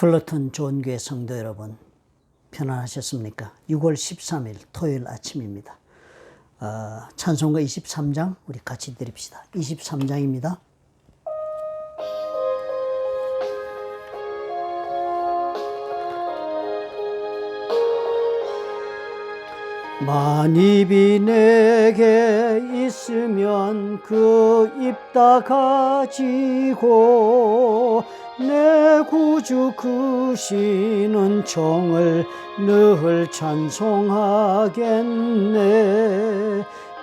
플러튼 좋은교회 성도 여러분, 편안하셨습니까? 6월 13일 토요일 아침입니다. 찬송가 23장 우리 같이 드립시다. 23장입니다. 만입이 내게 있으면 그 입 다 가지고 내 구주 크시는 종을 늘 찬송하겠네.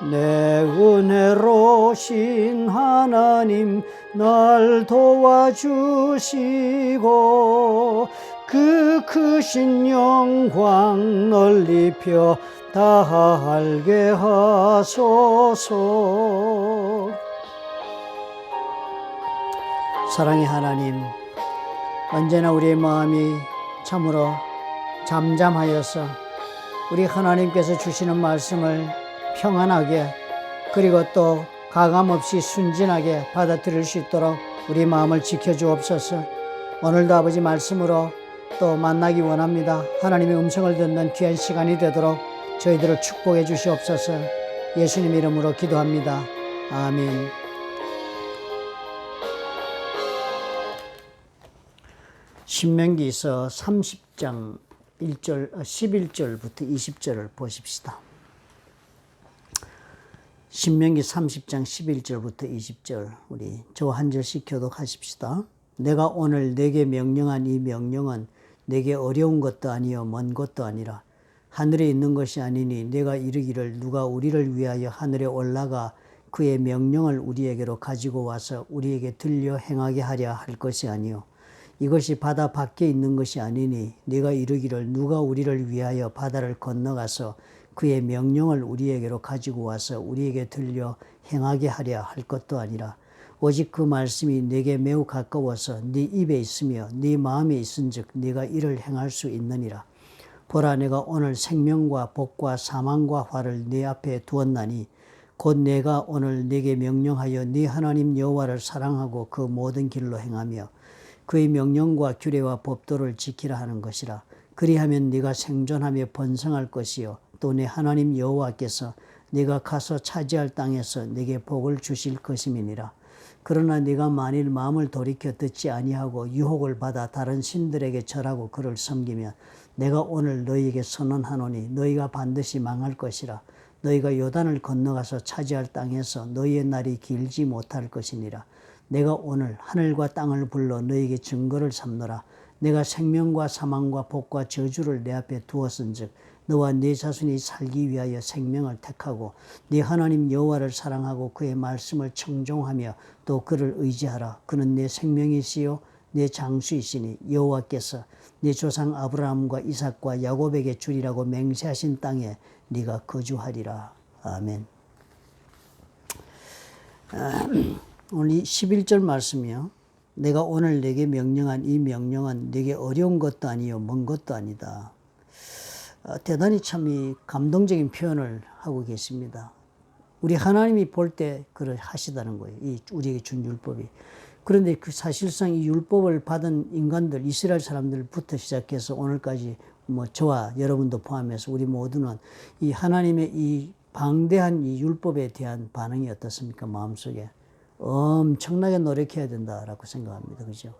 내 은혜로신 하나님 날 도와주시고 그 크신 영광 널리 펴 다 알게 하소서. 사랑의 하나님, 언제나 우리의 마음이 참으로 잠잠하여서 우리 하나님께서 주시는 말씀을 평안하게 그리고 또 가감없이 순진하게 받아들일 수 있도록 우리 마음을 지켜주옵소서. 오늘도 아버지 말씀으로 또 만나기 원합니다. 하나님의 음성을 듣는 귀한 시간이 되도록 저희들을 축복해 주시옵소서. 예수님 이름으로 기도합니다. 아멘. 신명기서 30장 11절부터 20절을 보십시다. 신명기 30장 11절부터 20절 우리 저 한 절씩 교독하십시다. 내가 오늘 내게 명령한 이 명령은 내게 어려운 것도 아니요 먼 것도 아니라 하늘에 있는 것이 아니니 내가 이르기를 누가 우리를 위하여 하늘에 올라가 그의 명령을 우리에게로 가지고 와서 우리에게 들려 행하게 하려 할 것이 아니요 이것이 바다 밖에 있는 것이 아니니 내가 이르기를 누가 우리를 위하여 바다를 건너가서 그의 명령을 우리에게로 가지고 와서 우리에게 들려 행하게 하려 할 것도 아니라 오직 그 말씀이 내게 매우 가까워서 네 입에 있으며 네 마음에 있은즉 네가 이를 행할 수 있느니라. 보라, 내가 오늘 생명과 복과 사망과 화를 네 앞에 두었나니 곧 내가 오늘 네게 명령하여 네 하나님 여호와를 사랑하고 그 모든 길로 행하며 그의 명령과 규례와 법도를 지키라 하는 것이라. 그리하면 네가 생존하며 번성할 것이요 또 내 하나님 여호와께서 네가 가서 차지할 땅에서 네게 복을 주실 것임이니라. 그러나 네가 만일 마음을 돌이켜 듣지 아니하고 유혹을 받아 다른 신들에게 절하고 그를 섬기면 내가 오늘 너희에게 선언하노니 너희가 반드시 망할 것이라. 너희가 요단을 건너가서 차지할 땅에서 너희의 날이 길지 못할 것이니라. 내가 오늘 하늘과 땅을 불러 너희에게 증거를 삼노라. 내가 생명과 사망과 복과 저주를 내 앞에 두었은즉 너와 네 자손이 살기 위하여 생명을 택하고 네 하나님 여호와를 사랑하고 그의 말씀을 청종하며 또 그를 의지하라. 그는 내 생명이시요 내 장수이시니 여호와께서 네 조상 아브라함과 이삭과 야곱에게 주리라고 맹세하신 땅에 네가 거주하리라. 아멘. 오늘 11절 말씀이요. 내가 오늘 내게 명령한 이 명령은 내게 어려운 것도 아니요 먼 것도 아니다. 대단히 참 이 감동적인 표현을 하고 계십니다. 우리 하나님이 볼 때 그걸 하시다는 거예요. 이 우리에게 준 율법이. 그런데 그 사실상 이 율법을 받은 인간들, 이스라엘 사람들부터 시작해서 오늘까지 뭐 저와 여러분도 포함해서 우리 모두는 이 하나님의 이 방대한 이 율법에 대한 반응이 어떻습니까? 마음속에. 엄청나게 노력해야 된다라고 생각합니다. 그죠?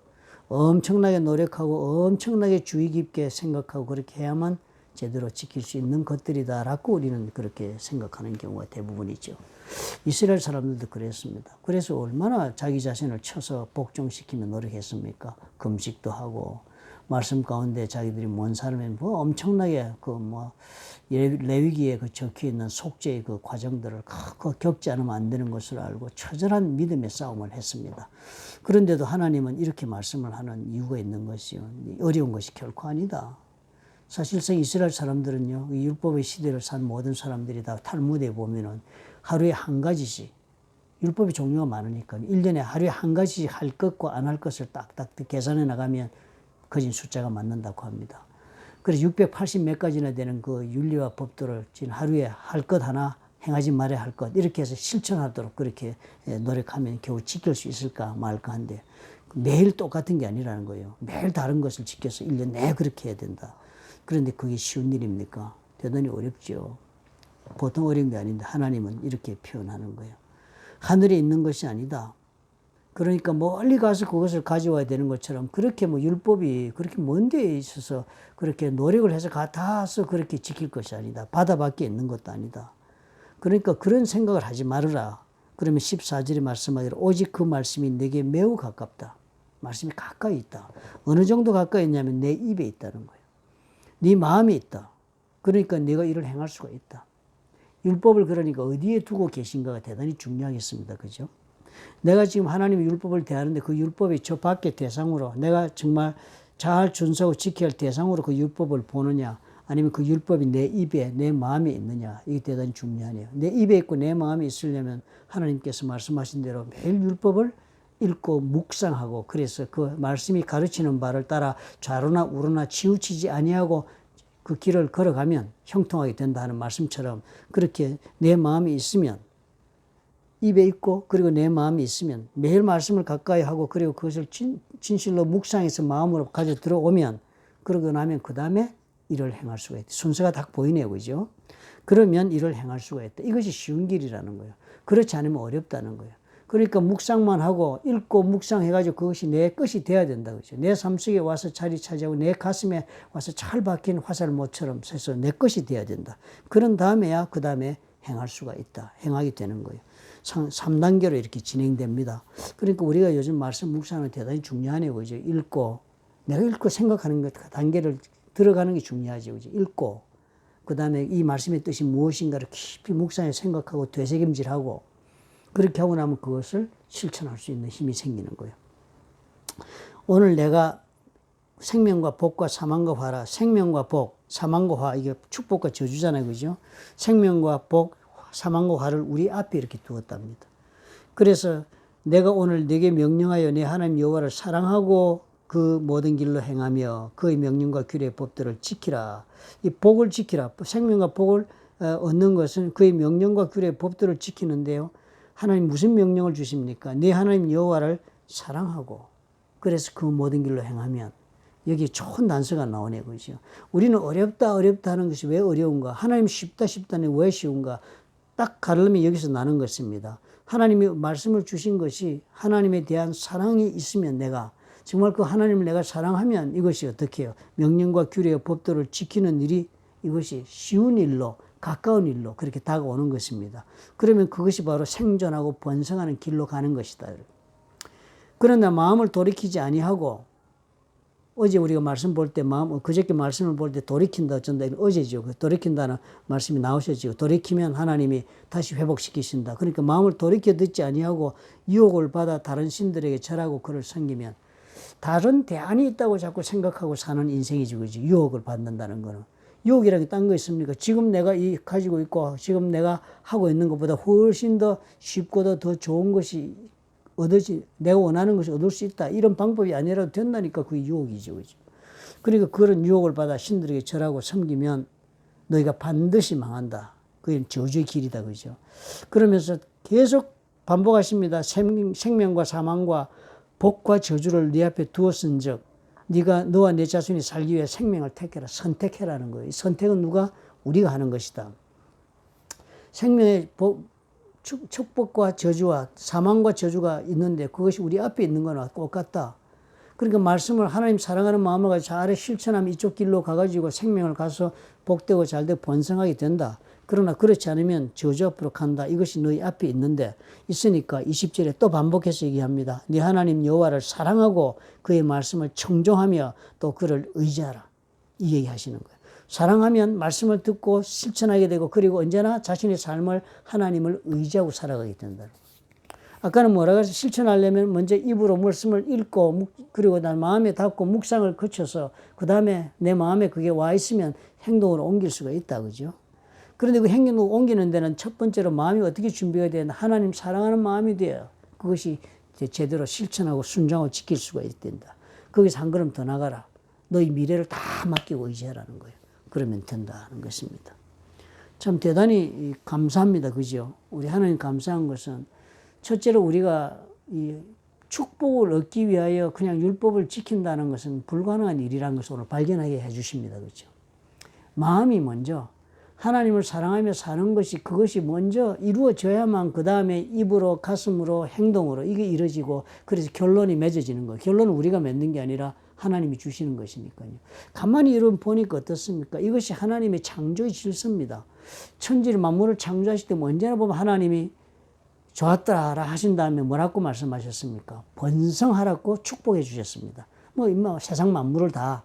엄청나게 노력하고 엄청나게 주의 깊게 생각하고 그렇게 해야만 제대로 지킬 수 있는 것들이다라고 우리는 그렇게 생각하는 경우가 대부분이죠. 이스라엘 사람들도 그랬습니다. 그래서 얼마나 자기 자신을 쳐서 복종시키며 노력했습니까? 금식도 하고 말씀 가운데 자기들이 뭔 사람이 뭐 엄청나게 레위기에 그 적혀 있는 속죄의 그 과정들을 겪지 않으면 안 되는 것을 알고 처절한 믿음의 싸움을 했습니다. 그런데도 하나님은 이렇게 말씀을 하는 이유가 있는 것이요. 어려운 것이 결코 아니다. 사실상 이스라엘 사람들은요, 이 율법의 시대를 산 모든 사람들이 다 탈무드에 보면은 하루에 한 가지씩, 율법의 종류가 많으니까 1년에 하루에 한 가지씩 할 것과 안 할 것을 딱딱 계산해 나가면 거진 숫자가 맞는다고 합니다. 그래서 680 몇 가지나 되는 그 윤리와 법도를 지금 하루에 할 것 하나, 행하지 말아야 할 것, 이렇게 해서 실천하도록 그렇게 노력하면 겨우 지킬 수 있을까 말까 한데, 매일 똑같은 게 아니라는 거예요. 매일 다른 것을 지켜서 1년 내내 그렇게 해야 된다. 그런데 그게 쉬운 일입니까? 대단히 어렵죠. 보통 어려운 게 아닌데 하나님은 이렇게 표현하는 거예요. 하늘에 있는 것이 아니다. 그러니까 멀리 가서 그것을 가져와야 되는 것처럼 그렇게 뭐 율법이 그렇게 먼 데에 있어서 그렇게 노력을 해서 닿아서 그렇게 지킬 것이 아니다. 바다 밖에 있는 것도 아니다. 그러니까 그런 생각을 하지 말으라. 그러면 14절에 말씀하기로 오직 그 말씀이 내게 매우 가깝다. 말씀이 가까이 있다. 어느 정도 가까이 있냐면 내 입에 있다는 거예요. 네 마음에 있다. 그러니까 내가 이를 행할 수가 있다. 율법을 그러니까 어디에 두고 계신가가 대단히 중요하겠습니다. 그죠? 내가 지금 하나님의 율법을 대하는데 그 율법이 저 밖에 대상으로 내가 정말 잘 준수하고 지켜야 할 대상으로 그 율법을 보느냐 아니면 그 율법이 내 입에 내 마음에 있느냐 이게 대단히 중요하네요. 내 입에 있고 내 마음에 있으려면 하나님께서 말씀하신 대로 매일 율법을 읽고 묵상하고 그래서 그 말씀이 가르치는 바를 따라 좌로나 우로나 치우치지 아니하고 그 길을 걸어가면 형통하게 된다 하는 말씀처럼 그렇게 내 마음이 있으면 입에 있고 그리고 내 마음이 있으면 매일 말씀을 가까이 하고 그리고 그것을 진실로 묵상해서 마음으로 가져 들어오면 그러고 나면 그 다음에 일을 행할 수가 있다. 순서가 딱 보이네요. 그죠? 그러면 일을 행할 수가 있다. 이것이 쉬운 길이라는 거예요. 그렇지 않으면 어렵다는 거예요. 그러니까 묵상만 하고 읽고 묵상해가지고 그것이 내 것이 돼야 된다. 그죠? 내 삶 속에 와서 자리 차지하고 내 가슴에 와서 잘 박힌 화살못처럼 서서 내 것이 돼야 된다. 그런 다음에야 그 다음에 행할 수가 있다. 행하게 되는 거예요. 3단계로 이렇게 진행됩니다. 그러니까 우리가 요즘 말씀 묵상은 대단히 중요하네요. 그죠? 읽고, 내가 읽고 생각하는 것, 단계를 들어가는 게 중요하죠. 그죠? 읽고, 그 다음에 이 말씀의 뜻이 무엇인가를 깊이 묵상해 생각하고 되새김질하고, 그렇게 하고 나면 그것을 실천할 수 있는 힘이 생기는 거예요. 오늘 내가 생명과 복과 사망과 화라, 생명과 복, 사망과 화, 이게 축복과 저주잖아요. 그죠? 생명과 복, 사망과 화를 우리 앞에 이렇게 두었답니다. 그래서 내가 오늘 네게 명령하여 내 하나님 여호와를 사랑하고 그 모든 길로 행하며 그의 명령과 규례의 법들을 지키라. 이 복을 지키라. 생명과 복을 얻는 것은 그의 명령과 규례의 법들을 지키는데요. 하나님 무슨 명령을 주십니까? 내 하나님 여호와를 사랑하고 그래서 그 모든 길로 행하면 여기 좋은 단서가 나오네요. 그죠? 우리는 어렵다 하는 것이 왜 어려운가? 하나님 쉽다는 왜 쉬운가? 딱 가르면 여기서 나는 것입니다. 하나님이 말씀을 주신 것이 하나님에 대한 사랑이 있으면 내가 정말 그 하나님을 내가 사랑하면 이것이 어떻게 해요? 명령과 규례의 법도를 지키는 일이 이것이 쉬운 일로 가까운 일로 그렇게 다가오는 것입니다. 그러면 그것이 바로 생존하고 번성하는 길로 가는 것이다. 그러나 마음을 돌이키지 아니하고 어제 우리가 말씀 볼 때 그저께 말씀을 볼 때 돌이킨다 어쩐다 어제죠. 돌이킨다는 말씀이 나오셨죠. 돌이키면 하나님이 다시 회복시키신다. 그러니까 마음을 돌이켜 듣지 아니하고 유혹을 받아 다른 신들에게 절하고 그를 섬기면 다른 대안이 있다고 자꾸 생각하고 사는 인생이죠. 그죠? 유혹을 받는다는 거는. 유혹이라는 게 딴 거 있습니까? 지금 내가 가지고 있고 지금 내가 하고 있는 것보다 훨씬 더 쉽고 더 좋은 것이 내가 원하는 것을 얻을 수 있다. 이런 방법이 아니라도 된다니까 그게 유혹이죠. 그죠? 그러니까 그런 유혹을 받아 신들에게 절하고 섬기면 너희가 반드시 망한다. 그게 저주의 길이다. 그죠? 그러면서 계속 반복하십니다. 생명과 사망과 복과 저주를 네 앞에 두었은즉 네가 너와 내 자손이 살기 위해 생명을 택해라. 선택해라는 거예요. 이 선택은 누가? 우리가 하는 것이다. 생명의 축복과 저주와 사망과 저주가 있는데 그것이 우리 앞에 있는 거나 똑같다. 그러니까 말씀을 하나님 사랑하는 마음을 가지고 잘 실천하면 이쪽 길로 가가지고 생명을 가서 복되고 잘되고 번성하게 된다. 그러나 그렇지 않으면 저주 앞으로 간다. 이것이 너희 앞에 있는데 있으니까 20절에 또 반복해서 얘기합니다. 네 하나님 여호와를 사랑하고 그의 말씀을 청종하며 또 그를 의지하라. 이 얘기하시는 거예요. 사랑하면 말씀을 듣고 실천하게 되고 그리고 언제나 자신의 삶을 하나님을 의지하고 살아가게 된다. 아까는 뭐라고 해서 실천하려면 먼저 입으로 말씀을 읽고 그리고 난 마음에 닫고 묵상을 거쳐서 그 다음에 내 마음에 그게 와 있으면 행동으로 옮길 수가 있다. 그죠? 그런데 그 행동으로 옮기는 데는 첫 번째로 마음이 어떻게 준비가 되나 하나님 사랑하는 마음이 돼요. 그것이 제대로 실천하고 순종하고 지킬 수가 있단다. 거기서 한 걸음 더 나가라. 너희 미래를 다 맡기고 의지하라는 거예요. 그러면 된다는 것입니다. 참 대단히 감사합니다. 그죠? 우리 하나님 감사한 것은 첫째로 우리가 축복을 얻기 위하여 그냥 율법을 지킨다는 것은 불가능한 일이라는 것을 오늘 발견하게 해주십니다. 그렇죠? 마음이 먼저 하나님을 사랑하며 사는 것이 그것이 먼저 이루어져야만 그 다음에 입으로 가슴으로 행동으로 이게 이루어지고 그래서 결론이 맺어지는 거예요. 결론은 우리가 맺는 게 아니라 하나님이 주시는 것이니까요. 가만히 여러분 보니까 어떻습니까? 이것이 하나님의 창조의 질서입니다. 천지를 만물을 창조하실 때 언제나 보면 하나님이 좋았더라 하신 다음에 뭐라고 말씀하셨습니까? 번성하라고 축복해 주셨습니다. 뭐 세상 만물을 다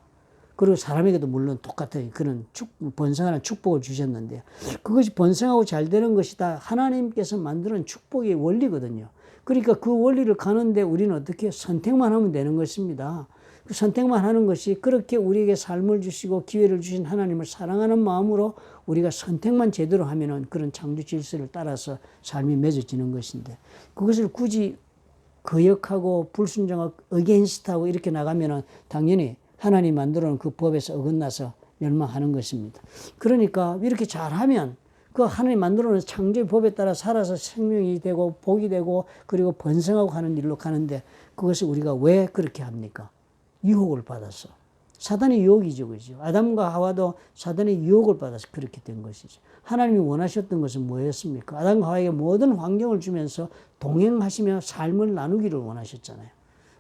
그리고 사람에게도 물론 똑같은 그런 번성하는 축복을 주셨는데요. 그것이 번성하고 잘 되는 것이 다 하나님께서 만드는 축복의 원리거든요. 그러니까 그 원리를 가는데 우리는 어떻게 선택만 하면 되는 것입니다. 그 선택만 하는 것이 그렇게 우리에게 삶을 주시고 기회를 주신 하나님을 사랑하는 마음으로 우리가 선택만 제대로 하면은 그런 창조 질서를 따라서 삶이 맺어지는 것인데 그것을 굳이 거역하고 불순종하고 어게인스트하고 이렇게 나가면은 당연히 하나님 만들어 놓은 그 법에서 어긋나서 멸망하는 것입니다. 그러니까 이렇게 잘하면 그 하나님 만들어 놓은 창조의 법에 따라 살아서 생명이 되고 복이 되고 그리고 번성하고 하는 일로 가는데 그것을 우리가 왜 그렇게 합니까? 유혹을 받아서. 사단의 유혹이죠. 그죠? 아담과 하와도 사단의 유혹을 받아서 그렇게 된 것이죠. 하나님이 원하셨던 것은 뭐였습니까? 아담과 하와에게 모든 환경을 주면서 동행하시며 삶을 나누기를 원하셨잖아요.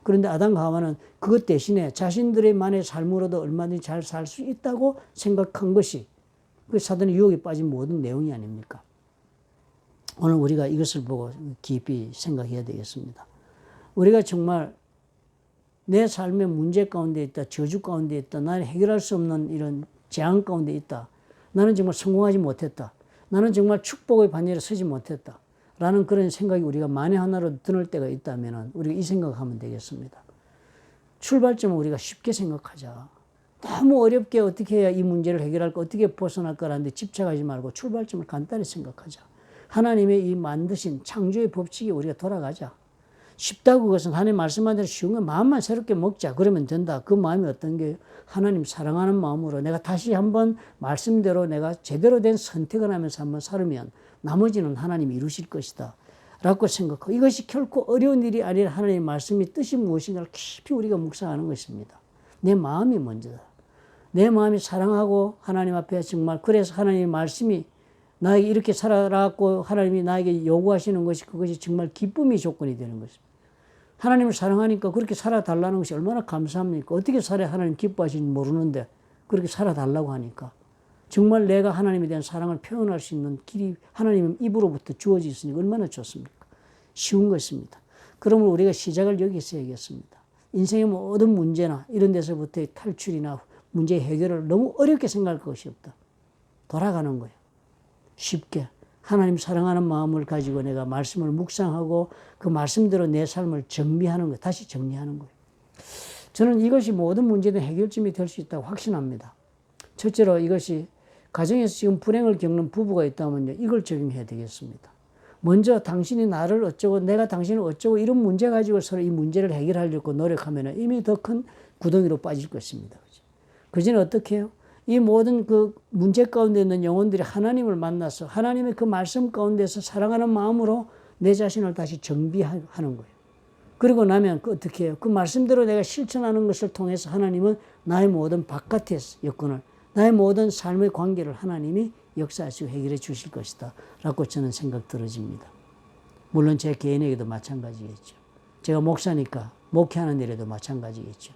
그런데 아담과 하와는 그것 대신에 자신들의만의 삶으로도 얼마든지 잘 살 수 있다고 생각한 것이 그 사단의 유혹에 빠진 모든 내용이 아닙니까? 오늘 우리가 이것을 보고 깊이 생각해야 되겠습니다. 우리가 정말 내 삶의 문제 가운데 있다, 저주 가운데 있다, 나는 해결할 수 없는 이런 재앙 가운데 있다. 나는 정말 성공하지 못했다. 나는 정말 축복의 반열에 서지 못했다. 라는 그런 생각이 우리가 만에 하나로 드는 때가 있다면 우리가 이 생각하면 되겠습니다. 출발점은 우리가 쉽게 생각하자. 너무 어렵게 어떻게 해야 이 문제를 해결할까, 어떻게 벗어날까라는데 집착하지 말고 출발점을 간단히 생각하자. 하나님의 이 만드신 창조의 법칙에 우리가 돌아가자. 쉽다고 그것은 하나님 말씀한 대로 쉬운 건 마음만 새롭게 먹자. 그러면 된다. 그 마음이 어떤 게 하나님 사랑하는 마음으로 내가 다시 한번 말씀대로 내가 제대로 된 선택을 하면서 한번 살으면 나머지는 하나님이 이루실 것이다. 라고 생각하고 이것이 결코 어려운 일이 아니라 하나님의 말씀이 뜻이 무엇인가를 깊이 우리가 묵상하는 것입니다. 내 마음이 먼저다. 내 마음이 사랑하고 하나님 앞에 정말 그래서 하나님의 말씀이 나에게 이렇게 살아라고 하나님이 나에게 요구하시는 것이 그것이 정말 기쁨의 조건이 되는 것입니다. 하나님을 사랑하니까 그렇게 살아달라는 것이 얼마나 감사합니까? 어떻게 살아야 하나님 기뻐하시는지 모르는데 그렇게 살아달라고 하니까 정말 내가 하나님에 대한 사랑을 표현할 수 있는 길이 하나님 입으로부터 주어져 있으니까 얼마나 좋습니까? 쉬운 것입니다. 그러면 우리가 시작을 여기서 해야겠습니다. 인생의 모든 문제나 이런 데서부터의 탈출이나 문제 해결을 너무 어렵게 생각할 것이 없다. 돌아가는 거예요. 쉽게 하나님 사랑하는 마음을 가지고 내가 말씀을 묵상하고 그 말씀대로 내 삶을 정비하는 거예요. 다시 정리하는 거예요. 저는 이것이 모든 문제의 해결점이 될 수 있다고 확신합니다. 첫째로 이것이 가정에서 지금 불행을 겪는 부부가 있다면요. 이걸 적용해야 되겠습니다. 먼저 당신이 나를 어쩌고 내가 당신을 어쩌고 이런 문제 가지고 서로 이 문제를 해결하려고 노력하면 이미 더 큰 구덩이로 빠질 것입니다. 그전에 어떻게 해요? 이 모든 그 문제 가운데 있는 영혼들이 하나님을 만나서 하나님의 그 말씀 가운데서 사랑하는 마음으로 내 자신을 다시 정비하는 거예요. 그러고 나면 어떻게 해요? 그 말씀대로 내가 실천하는 것을 통해서 하나님은 나의 모든 바깥의 여건을 나의 모든 삶의 관계를 하나님이 역사하시고 해결해 주실 것이다 라고 저는 생각 들어집니다. 물론 제 개인에게도 마찬가지겠죠. 제가 목사니까 목회하는 일에도 마찬가지겠죠.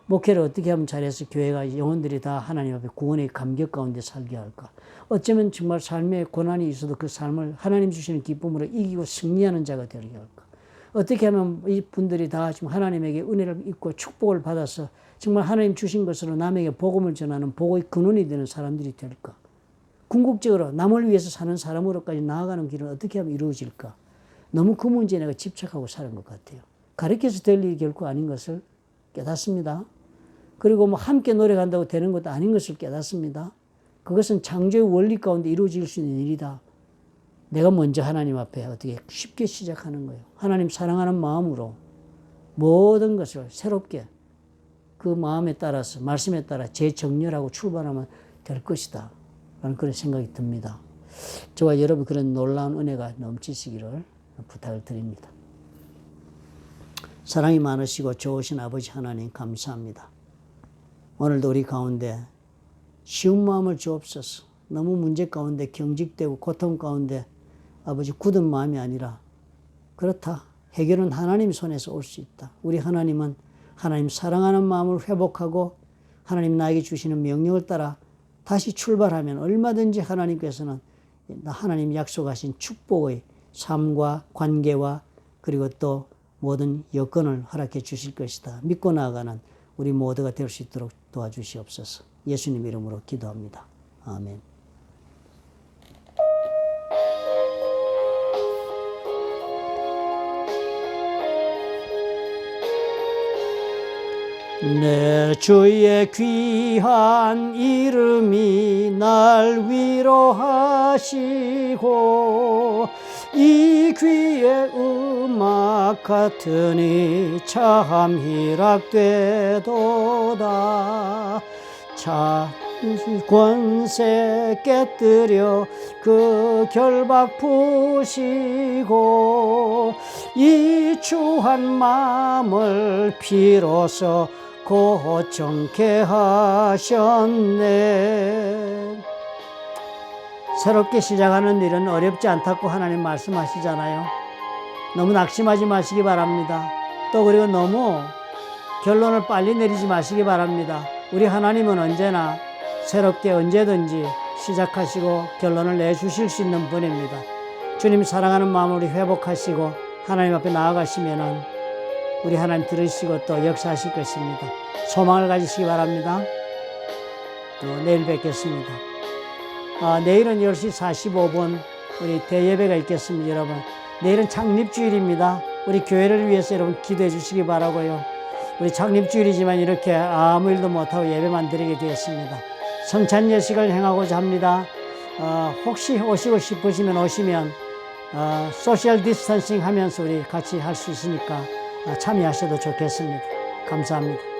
목회를 어떻게 하면 잘해서 교회가 영혼들이 다 하나님 앞에 구원의 감격 가운데 살게 할까? 어쩌면 정말 삶에 고난이 있어도 그 삶을 하나님 주시는 기쁨으로 이기고 승리하는 자가 되게 할까? 어떻게 하면 이 분들이 다 지금 하나님에게 은혜를 입고 축복을 받아서 정말 하나님 주신 것으로 남에게 복음을 전하는 복의 근원이 되는 사람들이 될까? 궁극적으로 남을 위해서 사는 사람으로까지 나아가는 길은 어떻게 하면 이루어질까? 너무 그 문제에 내가 집착하고 사는 것 같아요. 가르쳐서 될 일이 결코 아닌 것을 깨닫습니다. 그리고 뭐 함께 노력한다고 되는 것도 아닌 것을 깨닫습니다. 그것은 창조의 원리 가운데 이루어질 수 있는 일이다. 내가 먼저 하나님 앞에 어떻게 쉽게 시작하는 거예요. 하나님 사랑하는 마음으로 모든 것을 새롭게 그 마음에 따라서 말씀에 따라 재정렬하고 출발하면 될 것이다. 라는 그런 생각이 듭니다. 저와 여러분 그런 놀라운 은혜가 넘치시기를 부탁을 드립니다. 사랑이 많으시고 좋으신 아버지 하나님 감사합니다. 오늘도 우리 가운데 쉬운 마음을 주옵소서. 너무 문제 가운데 경직되고 고통 가운데 아버지 굳은 마음이 아니라 그렇다. 해결은 하나님 손에서 올 수 있다. 우리 하나님은 하나님 사랑하는 마음을 회복하고 하나님 나에게 주시는 명령을 따라 다시 출발하면 얼마든지 하나님께서는 하나님 약속하신 축복의 삶과 관계와 그리고 또 모든 여건을 허락해 주실 것이다. 믿고 나아가는 우리 모두가 될 수 있도록 도와주시옵소서. 예수님 이름으로 기도합니다. 아멘. 내 주의 귀한 이름이 날 위로하시고 이 귀의 음악 같으니 참 희락되도다. 참 권세 깨뜨려 그 결박 푸시고 이 추한 마음을 비로소 고정케 하셨네. 새롭게 시작하는 일은 어렵지 않다고 하나님 말씀하시잖아요. 너무 낙심하지 마시기 바랍니다. 또 그리고 너무 결론을 빨리 내리지 마시기 바랍니다. 우리 하나님은 언제나 새롭게 언제든지 시작하시고 결론을 내주실 수 있는 분입니다. 주님 사랑하는 마음을 회복하시고 하나님 앞에 나아가시면은 우리 하나님 들으시고 또 역사하실 것입니다. 소망을 가지시기 바랍니다. 또 내일 뵙겠습니다. 내일은 10시 45분 우리 대예배가 있겠습니다. 여러분 내일은 창립주일입니다. 우리 교회를 위해서 여러분 기도해 주시기 바라고요. 우리 창립주일이지만 이렇게 아무 일도 못하고 예배만 드리게 되었습니다. 성찬 예식을 행하고자 합니다. 혹시 오시고 싶으시면 오시면 소셜 디스턴싱 하면서 우리 같이 할 수 있으니까 참여하셔도 좋겠습니다. 감사합니다.